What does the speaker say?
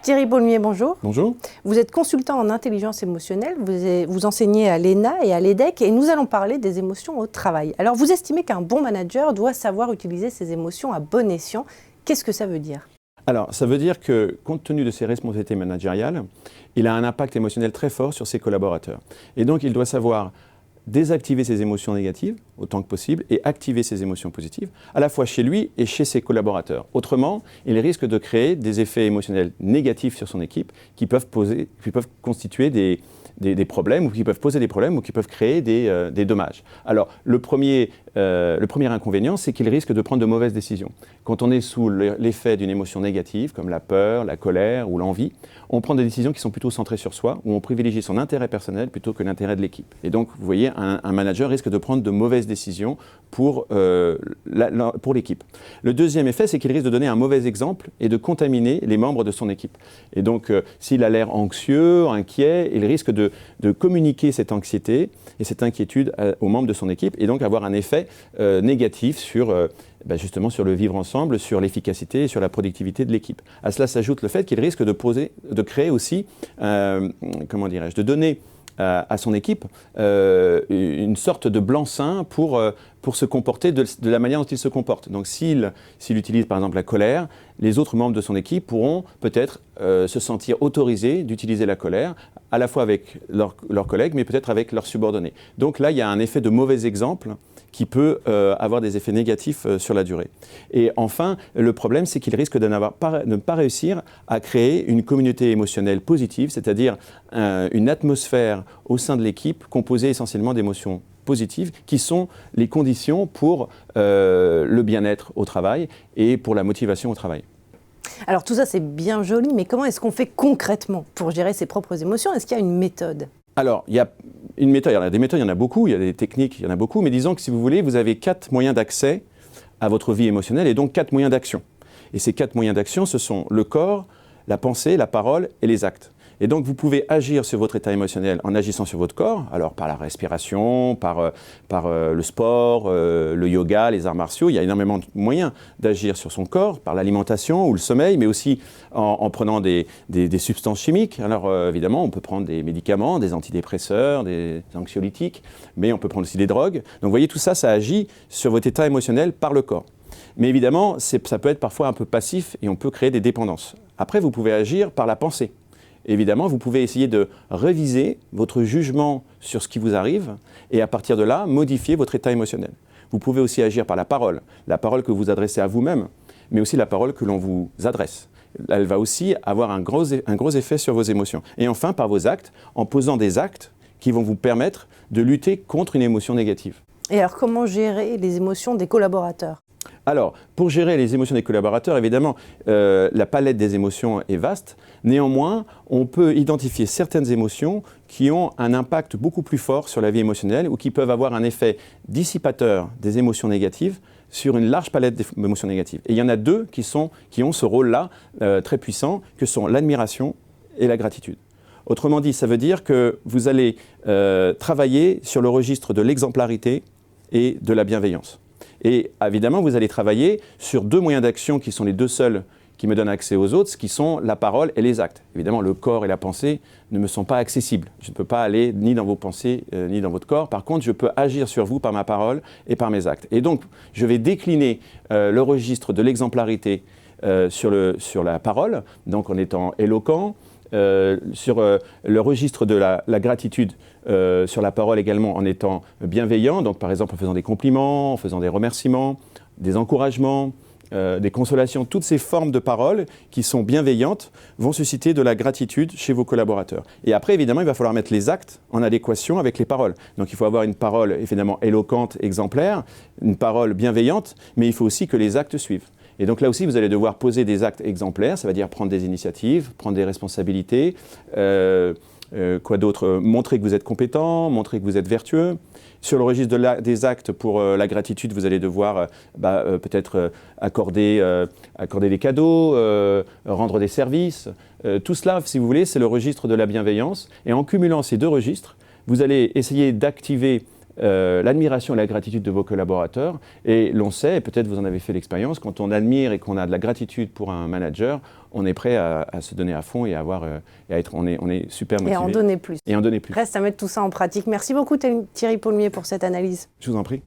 Thierry Paulmier, bonjour. Bonjour. Vous êtes consultant en intelligence émotionnelle, vous enseignez à l'ENA et à l'EDEC et nous allons parler des émotions au travail. Alors vous estimez qu'un bon manager doit savoir utiliser ses émotions à bon escient. Qu'est-ce que ça veut dire ? Alors, ça veut dire que, compte tenu de ses responsabilités managériales, il a un impact émotionnel très fort sur ses collaborateurs. Et donc, il doit savoir désactiver ses émotions négatives autant que possible et activer ses émotions positives, à la fois chez lui et chez ses collaborateurs. Autrement, il risque de créer des effets émotionnels négatifs sur son équipe qui peuvent constituer des problèmes ou qui peuvent poser des problèmes ou qui peuvent créer des dommages. Alors, le premier inconvénient, c'est qu'il risque de prendre de mauvaises décisions. Quand on est sous l'effet d'une émotion négative, comme la peur, la colère ou l'envie, on prend des décisions qui sont plutôt centrées sur soi, où on privilégie son intérêt personnel plutôt que l'intérêt de l'équipe. Et donc, vous voyez, un manager risque de prendre de mauvaises décisions pour l'équipe. Le deuxième effet, c'est qu'il risque de donner un mauvais exemple et de contaminer les membres de son équipe. Et donc, s'il a l'air anxieux, inquiet, il risque de communiquer cette anxiété et cette inquiétude aux membres de son équipe et donc avoir un effet négatif sur, justement sur le vivre ensemble, sur l'efficacité et sur la productivité de l'équipe. À cela s'ajoute le fait qu'il risque de créer aussi, de donner à son équipe une sorte de blanc-seing pour se comporter de la manière dont il se comporte. Donc s'il utilise par exemple la colère, les autres membres de son équipe pourront peut-être se sentir autorisés d'utiliser la colère, à la fois avec leurs collègues, mais peut-être avec leurs subordonnés. Donc là, il y a un effet de mauvais exemple qui peut avoir des effets négatifs sur la durée. Et enfin, le problème, c'est qu'il risque de ne pas réussir à créer une communauté émotionnelle positive, c'est-à-dire une atmosphère au sein de l'équipe composée essentiellement d'émotions positives, qui sont les conditions pour le bien-être au travail et pour la motivation au travail. Alors tout ça, c'est bien joli, mais comment est-ce qu'on fait concrètement pour gérer ses propres émotions ? Est-ce qu'il y a une méthode ? Alors, il y a une méthode, il y en a des méthodes, il y en a beaucoup, il y a des techniques, il y en a beaucoup, mais disons que si vous voulez, vous avez 4 moyens d'accès à votre vie émotionnelle et donc 4 moyens d'action. Et ces 4 moyens d'action, ce sont le corps, la pensée, la parole et les actes. Et donc, vous pouvez agir sur votre état émotionnel en agissant sur votre corps, alors par la respiration, par le sport, le yoga, les arts martiaux. Il y a énormément de moyens d'agir sur son corps, par l'alimentation ou le sommeil, mais aussi en prenant des substances chimiques. Alors, évidemment, on peut prendre des médicaments, des antidépresseurs, des anxiolytiques, mais on peut prendre aussi des drogues. Donc, vous voyez, tout ça, ça agit sur votre état émotionnel par le corps. Mais évidemment, ça peut être parfois un peu passif et on peut créer des dépendances. Après, vous pouvez agir par la pensée. Évidemment, vous pouvez essayer de réviser votre jugement sur ce qui vous arrive et à partir de là, modifier votre état émotionnel. Vous pouvez aussi agir par la parole que vous adressez à vous-même, mais aussi la parole que l'on vous adresse. Elle va aussi avoir un gros effet sur vos émotions. Et enfin, par vos actes, en posant des actes qui vont vous permettre de lutter contre une émotion négative. Et alors, comment gérer les émotions des collaborateurs ? Alors, pour gérer les émotions des collaborateurs, évidemment, la palette des émotions est vaste. Néanmoins, on peut identifier certaines émotions qui ont un impact beaucoup plus fort sur la vie émotionnelle ou qui peuvent avoir un effet dissipateur des émotions négatives sur une large palette d'émotions négatives. Et il y en a 2 qui ont ce rôle-là très puissant, que sont l'admiration et la gratitude. Autrement dit, ça veut dire que vous allez travailler sur le registre de l'exemplarité et de la bienveillance. Et évidemment, vous allez travailler sur 2 moyens d'action qui sont les 2 seuls qui me donnent accès aux autres, ce qui sont la parole et les actes. Évidemment, le corps et la pensée ne me sont pas accessibles. Je ne peux pas aller ni dans vos pensées, ni dans votre corps. Par contre, je peux agir sur vous par ma parole et par mes actes. Et donc, je vais décliner le registre de l'exemplarité sur la parole, donc en étant éloquent, sur le registre de la gratitude sur la parole également en étant bienveillant, donc par exemple en faisant des compliments, en faisant des remerciements, des encouragements, des consolations. Toutes ces formes de paroles qui sont bienveillantes vont susciter de la gratitude chez vos collaborateurs. Et après, évidemment, il va falloir mettre les actes en adéquation avec les paroles. Donc il faut avoir une parole évidemment éloquente, exemplaire, une parole bienveillante, mais il faut aussi que les actes suivent. Et donc là aussi, vous allez devoir poser des actes exemplaires, ça veut dire prendre des initiatives, prendre des responsabilités, quoi d'autre ? Montrer que vous êtes compétent, montrer que vous êtes vertueux. Sur le registre des actes pour la gratitude, vous allez devoir peut-être accorder des cadeaux, rendre des services. Tout cela, si vous voulez, c'est le registre de la bienveillance. Et en cumulant ces 2 registres, vous allez essayer d'activer l'admiration et la gratitude de vos collaborateurs. Et l'on sait, et peut-être vous en avez fait l'expérience, quand on admire et qu'on a de la gratitude pour un manager, on est prêt à se donner à fond et on est super motivé. Et en donner plus. Et en donner plus. Reste à mettre tout ça en pratique. Merci beaucoup Thierry Paulmier pour cette analyse. Je vous en prie.